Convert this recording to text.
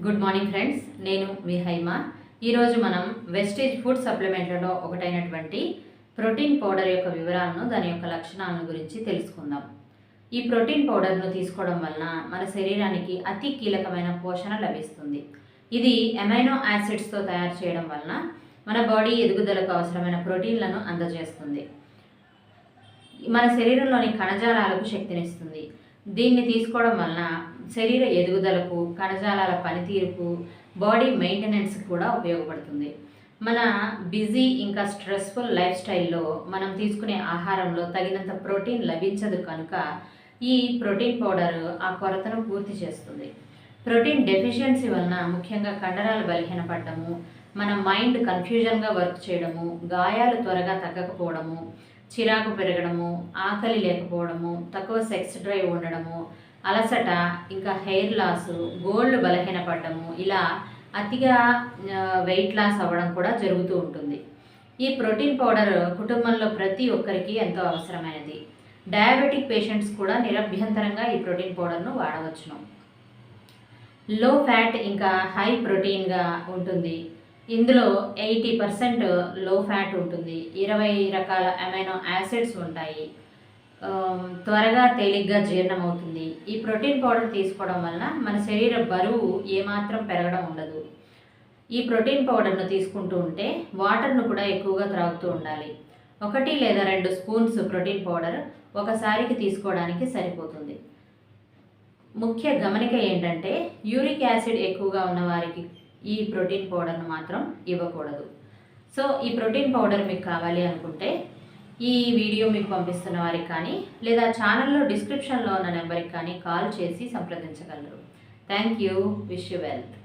Good morning friends, నేను మీ హైమ. ఈరోజు మనం వెస్టేజ్ ఫుడ్ సప్లిమెంట్లలో ఒకటైనటువంటి ప్రోటీన్ పౌడర్ యొక్క వివరాలను, దాని యొక్క లక్షణాలను గురించి తెలుసుకుందాం. ఈ ప్రోటీన్ పౌడర్ను తీసుకోవడం వలన మన శరీరానికి అతి కీలకమైన పోషణ లభిస్తుంది. ఇది అమైనో యాసిడ్స్తో తయారు చేయడం వలన మన బాడీ ఎదుగుదలకు అవసరమైన ప్రోటీన్లను అందజేస్తుంది. మన శరీరంలోని కణజాలాలకు శక్తినిస్తుంది. దీన్ని తీసుకోవడం వలన శరీర ఎదుగుదలకు, కణజాలాల పనితీరుకు, బాడీ మెయింటెనెన్స్ కూడా ఉపయోగపడుతుంది. మన బిజీ ఇంకా స్ట్రెస్ఫుల్ లైఫ్ స్టైల్లో మనం తీసుకునే ఆహారంలో తగినంత ప్రోటీన్ లభించదు కనుక ఈ ప్రోటీన్ పౌడర్ ఆ కొరతను పూర్తి చేస్తుంది. ప్రోటీన్ డెఫిషియన్సీ వలన ముఖ్యంగా కండరాలు బలహీనపడము, మన మైండ్ కన్ఫ్యూజన్గా వర్క్ చేయడము, గాయాలు త్వరగా తగ్గకపోవడము, చిరాకు పెరగడము, ఆకలి లేకపోవడము, తక్కువ సెక్స్ డ్రైవ్ ఉండడము, అలసట, ఇంకా హెయిర్ లాసు, గోళ్ళు బలహీనపడము, ఇలా అతిగా వెయిట్ లాస్ అవ్వడం కూడా జరుగుతూ ఉంటుంది. ఈ ప్రోటీన్ పౌడర్ కుటుంబంలో ప్రతి ఒక్కరికి ఎంతో అవసరమైనది. డయాబెటిక్ పేషెంట్స్ కూడా నిరభ్యంతరంగా ఈ ప్రోటీన్ పౌడర్ను వాడవచ్చును. లో ఫ్యాట్ ఇంకా హై ప్రోటీన్గా ఉంటుంది. ఇందులో 80% లో ఫ్యాట్ ఉంటుంది. 20 రకాల అమైనో యాసిడ్స్ ఉంటాయి. త్వరగా తేలిగ్గా జీర్ణమవుతుంది. ఈ ప్రోటీన్ పౌడర్ తీసుకోవడం వలన మన శరీర బరువు ఏమాత్రం పెరగడం ఉండదు. ఈ ప్రోటీన్ పౌడర్ను తీసుకుంటూ ఉంటే వాటర్ను కూడా ఎక్కువగా త్రాగుతూ ఉండాలి. 1 లేదా 2 స్పూన్స్ ప్రోటీన్ పౌడర్ ఒకసారికి తీసుకోవడానికి సరిపోతుంది. ముఖ్య గమనిక ఏంటంటే యూరిక్ యాసిడ్ ఎక్కువగా ఉన్నవారికి ఈ ప్రోటీన్ పౌడర్ను మాత్రం ఇవ్వకూడదు. సో ఈ ప్రోటీన్ పౌడర్ మీకు కావాలి అనుకుంటే ఈ వీడియో మీకు పంపిస్తున్న వారికి కానీ లేదా ఛానల్లో డిస్క్రిప్షన్లో ఉన్న నెంబర్కి కానీ కాల్ చేసి సంప్రదించగలరు. Thank you. Wish you wealth.